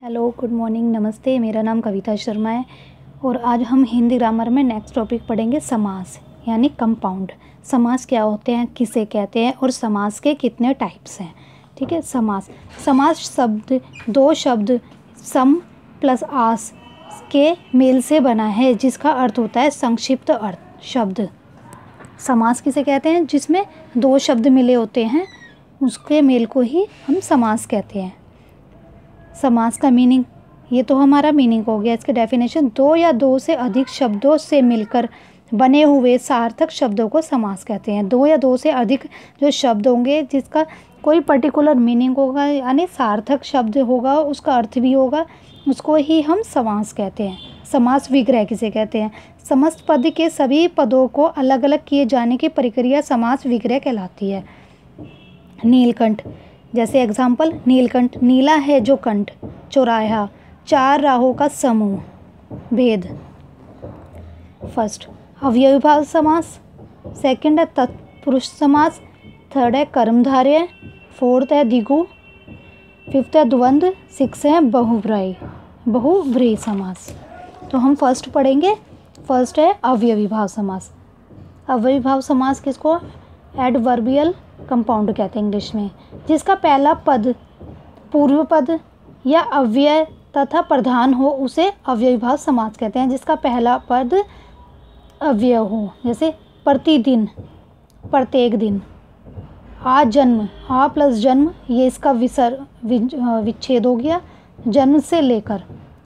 Hello, good morning, नमस्ते। मेरा नाम कविता शर्मा है और आज हम हिंदी ग्रामर में नेक्स्ट टॉपिक पढ़ेंगे समास यानी कंपाउंड। समास क्या होते हैं, किसे कहते हैं और समास के कितने टाइप्स हैं। ठीक है। समास शब्द दो शब्द सम प्लस आस के मेल से बना है जिसका अर्थ होता है संक्षिप्त अर्थ शब्द। समास किसे कहते हैं, जिसमें दो शब्द मिले होते हैं उसके मेल को ही हम समास कहते हैं। समास का मीनिंग, ये तो हमारा मीनिंग हो गया। इसके डेफिनेशन, दो या दो से अधिक शब्दों से मिलकर बने हुए सार्थक शब्दों को समास कहते हैं। दो या दो से अधिक जो शब्द होंगे जिसका कोई पर्टिकुलर मीनिंग होगा यानी सार्थक शब्द होगा, उसका अर्थ भी होगा, उसको ही हम समास कहते हैं। समास विग्रह किसे कहते हैं, समस्त पद के सभी पदों को अलग अलग किए जाने की प्रक्रिया समास विग्रह कहलाती है। नीलकंठ, जैसे एग्जाम्पल, नीलकंठ नीला है जो कंठ, चौराहा चार राहों का समूह, भेद। फर्स्ट अव्ययीभाव समास, सेकंड है तत्पुरुष समास, थर्ड है कर्मधारय, फोर्थ है द्विगु, फिफ्थ है द्वंद्व, सिक्स है बहुव्रीहि समास। तो हम फर्स्ट पढ़ेंगे। फर्स्ट है अव्ययीभाव समास। अव्ययीभाव समास किसको एडवर्बियल कंपाउंड कहते हैं इंग्लिश में, जिसका पहला पद पूर्व पद या अव्यय तथा प्रधान हो उसे अव्ययीभाव समास कहते हैं। जिसका पहला पद अव्यय हो, जैसे प्रतिदिन, प्रत्येक दिन, आजन्म, आ प्लस जन्म, ये इसका विच्छेद हो गया, जन्म से लेकर,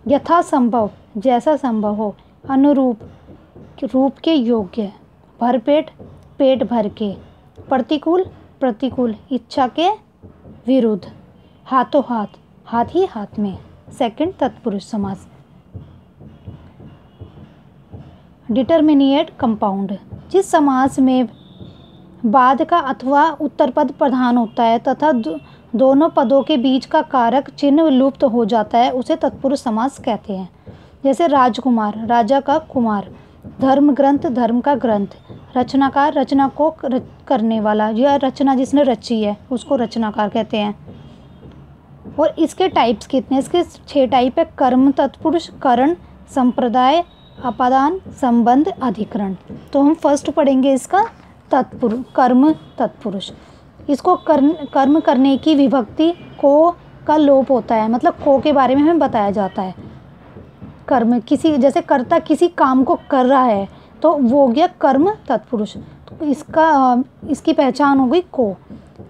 यथासंभव, जैसा संभव हो, अनुरूप, रूप के योग्य, भरपेट, पेट भर के, प्रतिकूल, प्रतिकूल, इच्छा के विरुद्ध, हाथों हाथ, हाथ ही हाथ में। सेकंड तत्पुरुष समास। डिटरमिनेट कंपाउंड, जिस समास में बाद का अथवा उत्तर पद प्रधान होता है तथा दोनों पदों के बीच का कारक चिन्ह लुप्त हो जाता है उसे तत्पुरुष समास कहते हैं। जैसे राजकुमार, राजा का कुमार, धर्म ग्रंथ, धर्म का ग्रंथ, रचनाकार, रचना को करने वाला, यह रचना जिसने रची है उसको रचनाकार कहते हैं। और इसके टाइप्स कितने, इसके 6 टाइप है। कर्म तत्पुरुष, करण, संप्रदाय, अपादान, संबंध, अधिकरण। तो हम फर्स्ट पढ़ेंगे इसका तत्पुरुष, कर्म तत्पुरुष। इसको कर्म करने की विभक्ति को का लोप होता है, मतलब को के बारे में हमें बताया जाता है। कर्म किसी, जैसे कर्ता किसी काम को कर रहा है तो वो हो गया कर्म तत्पुरुष। तो इसकी पहचान हो गई को।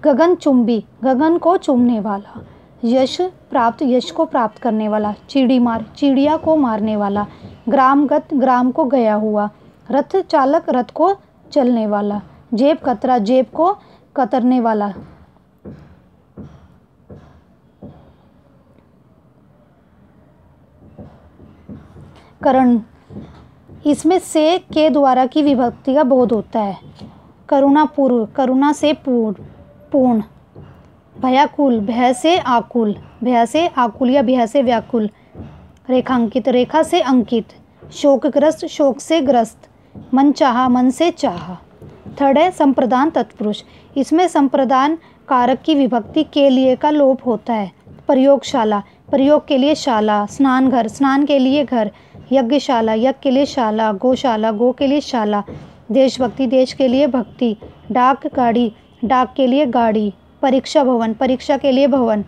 गगनचुंबी, गगन को चूमने वाला। यश प्राप्त, यश को प्राप्त करने वाला। चिड़ी मार, चिड़िया को मारने वाला। ग्रामगत, ग्राम को गया हुआ। रथ चालक, रथ को चलने वाला। जेब कतरा, जेब को कतरने वाला। करण, इसमें से के द्वारा की विभक्ति का बोध होता है। करुणा पूर्व, करुणा से पूर्ण। भयाकुल, भय से आकुल, भय से आकुल या भय से व्याकुल। रेखांकित, रेखा से अंकित। शोकग्रस्त, शोक से ग्रस्त। मनचाहा, मन से चाहा। थर्ड है संप्रदान तत्पुरुष, इसमें संप्रदान कारक की विभक्ति के लिए का लोप होता है। प्रयोगशाला, प्रयोग के लिए शाला। स्नानघर, स्नान के लिए घर। यज्ञशाला, यज्ञ के लिए शाला। गौशाला, गो के लिए शाला। देशभक्ति, देश के लिए भक्ति। डाक गाड़ी, डाक के लिए गाड़ी। परीक्षा भवन, परीक्षा के लिए भवन।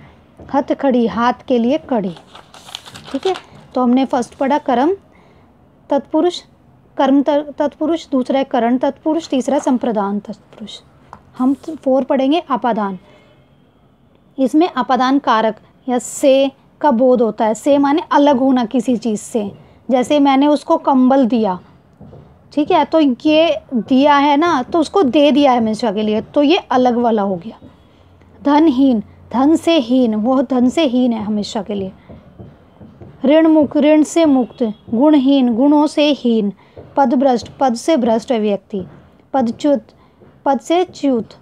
हथकड़ी, हाथ के लिए कड़ी। ठीक है। तो हमने फर्स्ट पढ़ा कर्म तत्पुरुष, कर्म तत्पुरुष, दूसरा है करण तत्पुरुष, तीसरा संप्रदान तत्पुरुष। हम 4 पढ़ेंगे अपादान। इसमें अपादान कारक या से का बोध होता है। से माने अलग होना किसी चीज़ से, जैसे मैंने उसको कंबल दिया, ठीक है, तो ये दिया है ना, तो उसको दे दिया है हमेशा के लिए, तो ये अलग वाला हो गया। धनहीन, धन से हीन, वो धन से हीन है हमेशा के लिए। ऋण मुक्त, ऋण से मुक्त। गुणहीन, गुणों से हीन। पदभ्रष्ट, पद से भ्रष्ट है व्यक्ति। पदच्युत, पद से च्युत।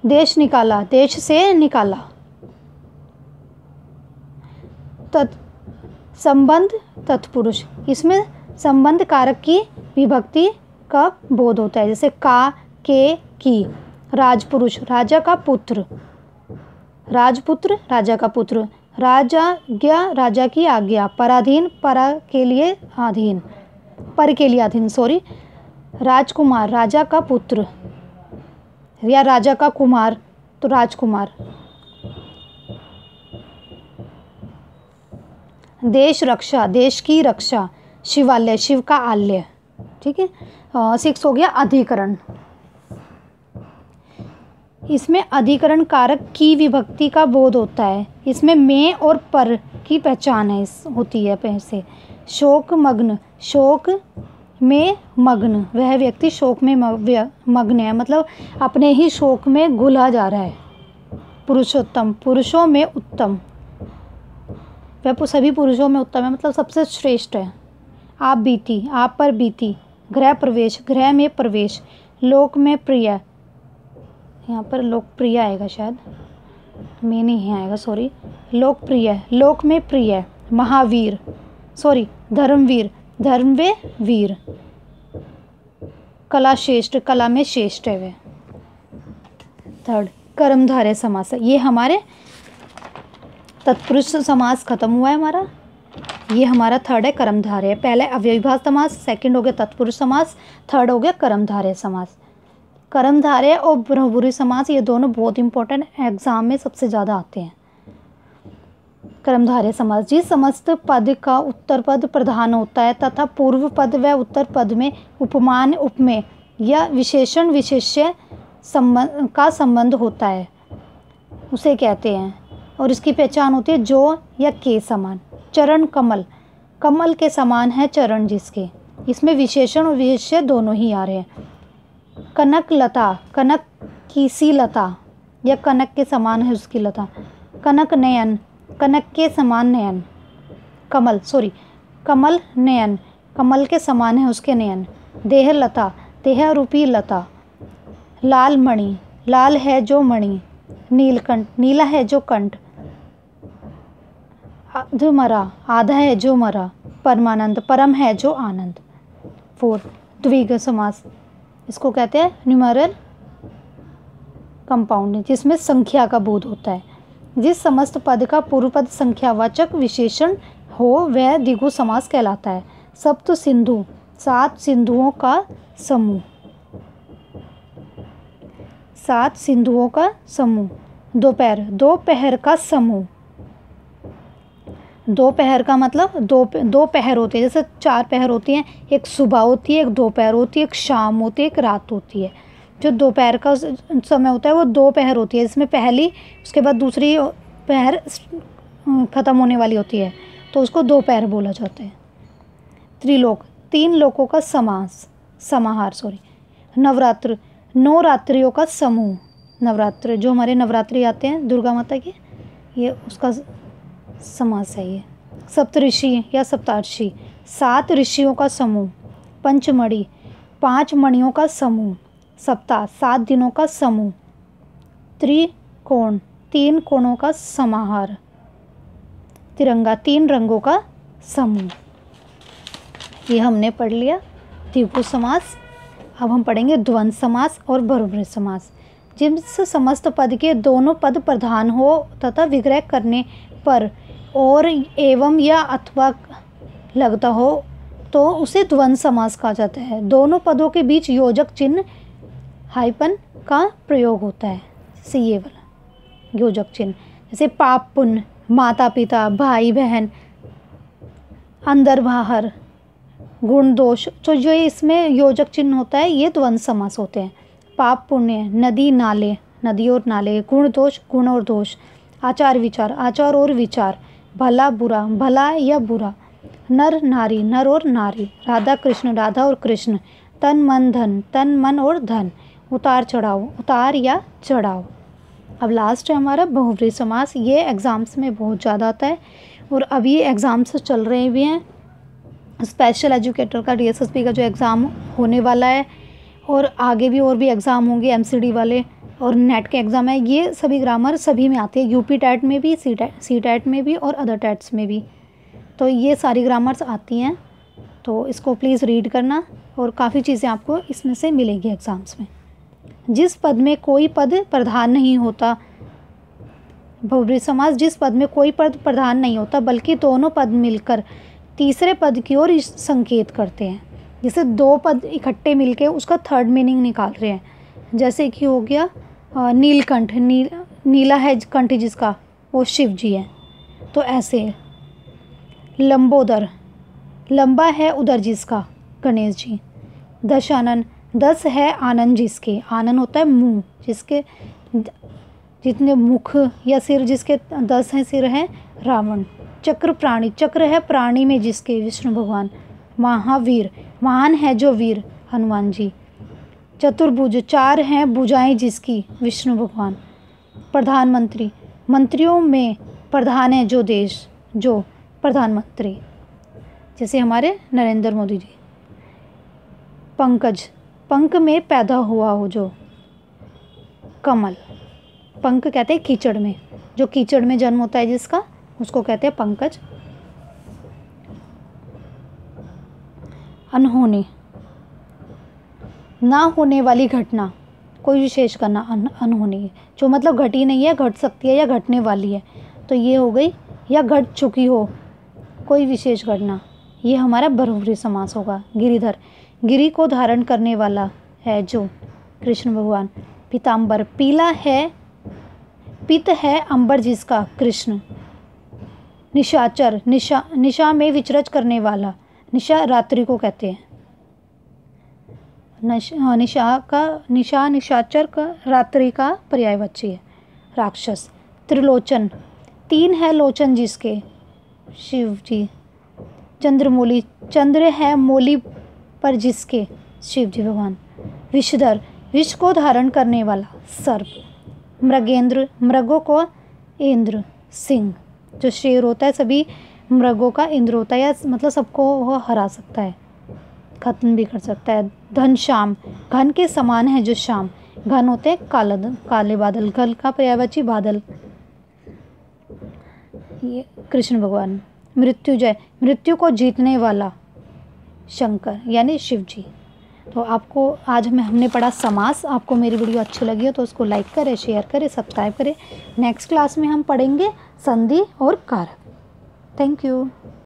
देश निकाला, देश से निकाला। संबंध तत्पुरुष, इसमें संबंध कारक की विभक्ति का बोध होता है, जैसे का, के, की। राजपुरुष, राजा का पुत्र। राजपुत्र, राजा का पुत्र। राजाज्ञा राजा की आज्ञा, पराधीन परा के लिए अधीन, पर के लिए अधीन सॉरी। राजकुमार राजा का पुत्र या राजा का कुमार तो राजकुमार। देश रक्षा देश की रक्षा, शिवालय शिव का आलय, ठीक है। 6 हो गया अधिकरण। इसमें अधिकरण कारक की विभक्ति का बोध होता है। इसमें में और पर की पहचान है होती है पैसे। शोक मग्न, शोक में मग्न, वह व्यक्ति शोक में मग्न है, मतलब अपने ही शोक में घुला जा रहा है। पुरुषोत्तम, पुरुषों में उत्तम, वह सभी पुरुषों में उत्तम है, मतलब सबसे श्रेष्ठ है। आप बीती, आप पर बीती। गृह प्रवेश, गृह में प्रवेश। लोक में प्रिय, यहाँ पर लोकप्रिय आएगा शायद, में नहीं आएगा सॉरी। लोकप्रिय, लोक में प्रिय। महावीर सॉरी धर्मवीर, धर्म वे वीर। कला श्रेष्ठ, कला में श्रेष्ठ है वे। थर्ड कर्मधारय समास है। ये हमारे तत्पुरुष समास खत्म हुआ है हमारा। ये हमारा थर्ड है कर्मधारय। पहले अव्ययीभाव समास, सेकंड हो गया तत्पुरुष समास, थर्ड हो गया कर्मधारय समास। कर्मधारय और बहुब्रूही समास ये दोनों बहुत इंपॉर्टेंट एग्जाम में सबसे ज़्यादा आते हैं। कर्मधारय समास, जिस समस्त पद का उत्तर पद प्रधान होता है तथा पूर्व पद व उत्तर पद में उपमान उपमेय या विशेषण विशेष्य का संबंध होता है उसे कहते हैं। और इसकी पहचान होती है जो या के समान। चरण कमल, कमल के समान है चरण जिसके, इसमें विशेषण और विशेष्य दोनों ही आ रहे हैं। कनक लता, कनक की सी लता या कनक के समान है उसकी लता। कनक नयन, कनक के समान नयन। कमल सॉरी कमल नयन, कमल के समान है उसके नयन। देह लता, देह रूपी लता। लाल मणि, लाल है जो मणि। नीलकंठ, नीला है जो कंठ। अधमरा, आधा है जो मरा। परमानंद, परम है जो आनंद। 4 द्विगु समास, इसको कहते हैं न्यूमेरल कंपाउंड, जिसमें संख्या का बोध होता है। जिस समस्त पद का पूर्व पद संख्यावाचक विशेषण हो वह द्विगु समास कहलाता है। सप्त सिंधु, 7 सिंधुओं का समूह। 7 सिंधुओं का समूह। दोपहर, दोपहर का समूह। दोपहर का मतलब दो पहर होते हैं, जैसे 4 पहर होती हैं, एक सुबह होती है, एक दोपहर होती है, एक शाम होती है, एक रात होती है। जो दोपहर का समय होता है वो 2 पहर होती है, इसमें पहली उसके बाद दूसरी पहर ख़त्म होने वाली होती है, तो उसको दोपहर बोला जाता है। त्रिलोक, 3 लोकों का समास समाहार सॉरी। नवरात्र, 9 रात्रियों का समूह। नवरात्र जो हमारे नवरात्रि आते हैं दुर्गा माता के, ये उसका समास है ये। सप्तऋषि या सप्तार्षि, 7 ऋषियों का समूह। पंचमणि, 5 मणियों का समूह। सप्ताह, 7 दिनों का समूह। त्रिकोण, 3 कोणों का समाहार। तिरंगा, 3 रंगों का समूह। ये हमने पढ़ लिया द्विगु समास। अब हम पढ़ेंगे द्वंद्व समास और बहुब्रूही समास। जिस समस्त पद के दोनों पद प्रधान हो तथा विग्रह करने पर और एवं या अथवा लगता हो तो उसे द्वंद्व समास कहा जाता है। दोनों पदों के बीच योजक चिन्ह हाइपन का प्रयोग होता है, जैसे ये वाला योजक चिन्ह, जैसे पाप पुण्य, माता पिता, भाई बहन, अंदर बाहर, गुण दोष, तो जो इसमें योजक चिन्ह होता है ये द्वंद्व समास होते हैं। पाप पुण्य, नदी नाले, नदी और नाले, गुण दोष, गुण और दोष, आचार विचार, आचार और विचार, भला बुरा, भला या बुरा, नर नारी, नर और नारी, राधा कृष्ण, राधा और कृष्ण, तन मन धन, तन मन और धन, उतार चढ़ाव, उतार या चढ़ाव। अब लास्ट है हमारा बहुब्रूही समास। ये एग्ज़ाम्स में बहुत ज़्यादा आता है और अभी एग्ज़ाम्स चल रहे भी हैं। स्पेशल एजुकेटर का DSSP का जो एग्ज़ाम होने वाला है और आगे भी और भी एग्ज़ाम होंगे, MCD वाले और नेट के एग्ज़ाम है, ये सभी ग्रामर सभी में आती है। UP टेट में भी, सी टेट में भी और अदर टेट्स में भी, तो ये सारी ग्रामर्स आती हैं। तो इसको प्लीज़ रीड करना और काफ़ी चीज़ें आपको इसमें से मिलेंगी एग्ज़ाम्स में। जिस पद में कोई पद प्रधान नहीं होता बहुब्रीहि समास जिस पद में कोई पद प्रधान नहीं होता बल्कि दोनों पद मिलकर तीसरे पद की ओर संकेत करते हैं। जैसे दो पद इकट्ठे मिलके उसका थर्ड मीनिंग निकाल रहे हैं, जैसे कि हो गया नीलकंठ, नीला है कंठ जिसका वो शिव जी है, तो ऐसे। लंबोदर, लंबा है उदर जिसका गणेश जी। दशानन, 10 है आनंद जिसके, आनंद होता है मुंह, जिसके जितने मुख या सिर जिसके 10 हैं सिर हैं रावण। चक्र प्राणी, चक्र है प्राणी में जिसके विष्णु भगवान। महावीर, महान है जो वीर हनुमान जी। चतुर्भुज, 4 हैं भुजाएं जिसकी विष्णु भगवान। प्रधानमंत्री, मंत्रियों में प्रधान है जो देश, जो प्रधानमंत्री, जैसे हमारे नरेंद्र मोदी जी। पंकज, पंख में पैदा हुआ हो जो। कमल, पंख कहते हैं कीचड़ में, जो कीचड़ में जन्म होता है जिसका, उसको कहते हैं पंकज। अनहोनी, ना होने वाली घटना, कोई विशेष करना, अनहोनी जो मतलब घटी नहीं है, घट सकती है या घटने वाली है, तो ये हो गई। या घट चुकी हो कोई विशेष घटना, ये हमारा बहुब्रीहि समास होगा। गिरिधर, गिरि को धारण करने वाला है जो कृष्ण भगवान। पीताम्बर, पीला है पित है अंबर जिसका कृष्ण। निशाचर, निशा में विचरज करने वाला, निशा रात्रि को कहते हैं। निशाचर का रात्रि का पर्यायवाची है। राक्षस, त्रिलोचन, 3 है लोचन जिसके शिव जी। चंद्रमौली, चंद्र है मौली पर जिसके शिव जी भगवान। विषधर, विष को धारण करने वाला सर्प। मृगेंद्र, मृगों को इंद्र। सिंह, जो शेर होता है सभी मृगों का इंद्र होता है, या मतलब सबको वो हरा सकता है, खत्म भी कर सकता है। घनश्याम, घन के समान है जो श्याम, घन होते हैं काले बादल, घन का पर्यायवाची बादल, ये कृष्ण भगवान। मृत्युंजय, मृत्यु को जीतने वाला शंकर यानी शिव जी। तो आपको आज हमने पढ़ा समास। आपको मेरी वीडियो अच्छी लगी हो तो उसको लाइक करें, शेयर करें, सब्सक्राइब करें। नेक्स्ट क्लास में हम पढ़ेंगे संधि और कारक। Thank you.